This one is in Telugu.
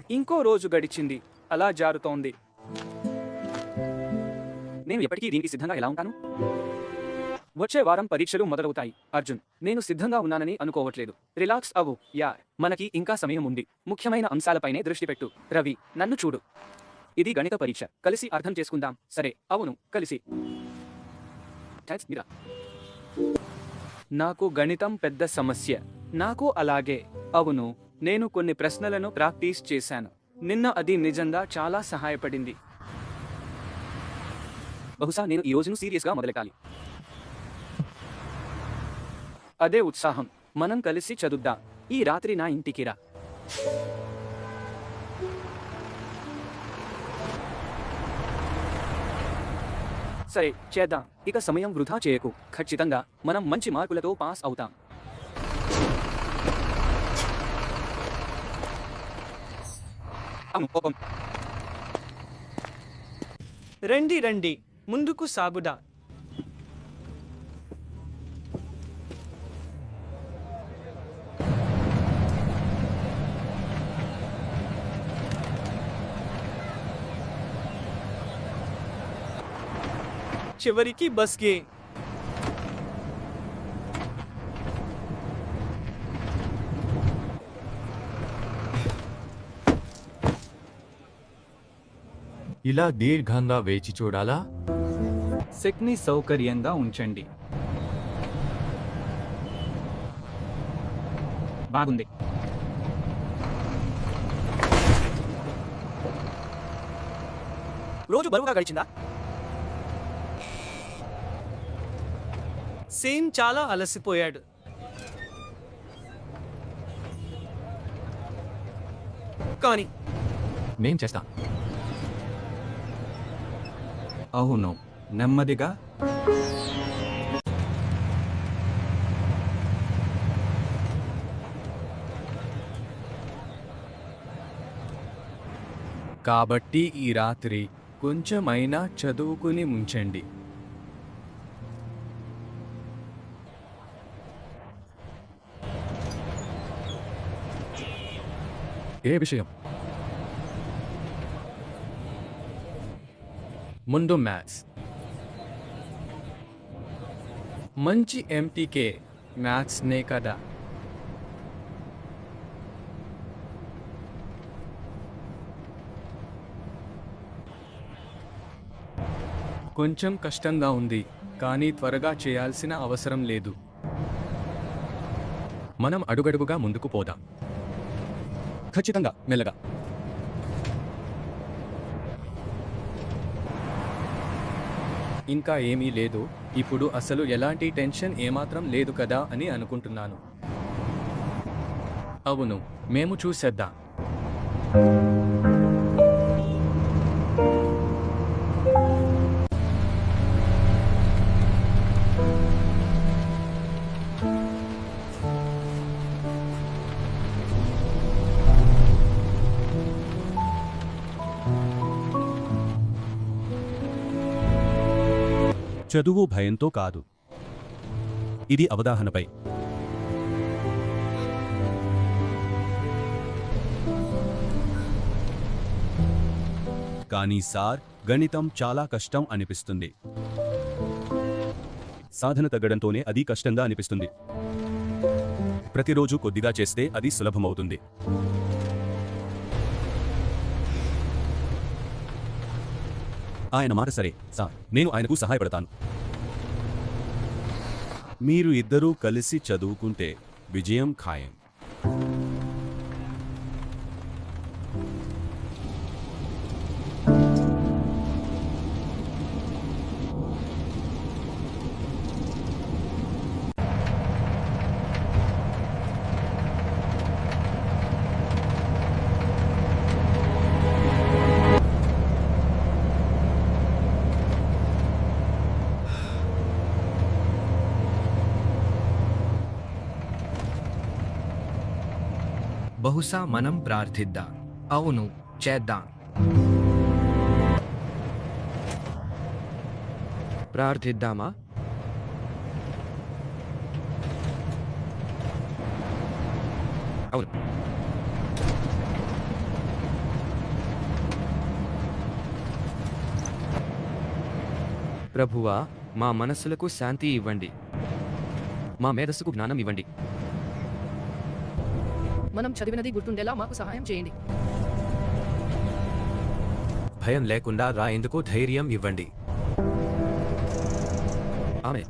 ఇంకో రోజు గడిచింది. అలా జారుతోంది. నేను ఎప్పటికీ దీనికి సిద్ధంగా ఎలా ఉంటాను? వచ్చే వారం పరీక్షలు మొదలవుతాయి. అర్జున్, నేను సిద్ధంగా ఉన్నానని అనుకోవట్లేదు. రిలాక్స్ అవ్వు. మనకి ఇంకా సమయం ఉంది. ముఖ్యమైన అంశాలపైనే దృష్టి పెట్టు. రవి, నన్ను చూడు. ఇది గణిత పరీక్ష. కలిసి అర్థం చేసుకుందాం. సరే? అవును, కలిసి. నాకు గణితం పెద్ద సమస్య. నాకు అలాగే. అవును, నేను కొన్ని ప్రశ్నలను ప్రాక్టీస్ చేశాను. నిన్న అది నిజంగా చాలా సహాయపడింది. బహుశా నేను ఈ రోజును సీరియస్గా మొదలెట్టాలి. అదే ఉత్సాహం. మనం కలిసి చదువుదాం. ఈ రాత్రి నా ఇంటికి రా. సరే, చేద్దాం. ఇక సమయం వృధా చేయకు. ఖచ్చితంగా మనం మంచి మార్కులతో పాస్ అవుతాం. రండి రండి, ముందుకు సాగుదా. చివరికి బస్కే. ఇలా దీర్ఘంగా వేచి చూడాలా? సెక్ని సౌకర్యంగా ఉంచండి. బాగుంది. రోజు బరువుగా గడిచిందా? సేమ్ చాలా అలసిపోయాడు. కానీ నేను చేస్తా. అవును, నెమ్మదిగా. కాబట్టి ఈ రాత్రి కొంచెమైనా చదువుకుని ముంచండి. ఏ విషయం? ముందు మ్యాథ్స్. మంచి ఎంపికే. మ్యాథ్స్నే కదా. కొంచెం కష్టంగా ఉంది, కానీ త్వరగా చేయాల్సిన అవసరం లేదు. మనం అడుగడుగుగా ముందుకు పోదాం. ఖచ్చితంగా, మెల్లగా. ఇంకా ఏమీ లేదు. ఇప్పుడు అసలు ఎలాంటి టెన్షన్ ఏమాత్రం లేదు కదా అని అనుకుంటున్నాను. అవును, మేము చూసేద్దాం. చదువు భయంతో కాదు, ఇది అవగాహనపై. కానీ సార్, గణితం చాలా కష్టం అనిపిస్తుంది. సాధన తగ్గడంతోనే అది కష్టంగా అనిపిస్తుంది. ప్రతిరోజు కొద్దిగా చేస్తే అది సులభమవుతుంది. ఆయన మాట సరే సార్, నేను ఆయనకు సహాయపడతాను. మీరు ఇద్దరూ కలిసి చదువుకుంటే విజయం ఖాయం. బహుశా మనం ప్రార్థిద్దాం. అవును, చేద్దాం. ప్రార్థిద్దామా? అవును. ప్రభువా మా మనస్సులకు శాంతి ఇవ్వండి. మా మేధస్సుకు జ్ఞానం ఇవ్వండి. మనం చదివినది గుర్తుండేలా మాకు సహాయం చేయండి. భయం లేకుండా రాయేందుకు ధైర్యం ఇవ్వండి. ఆమె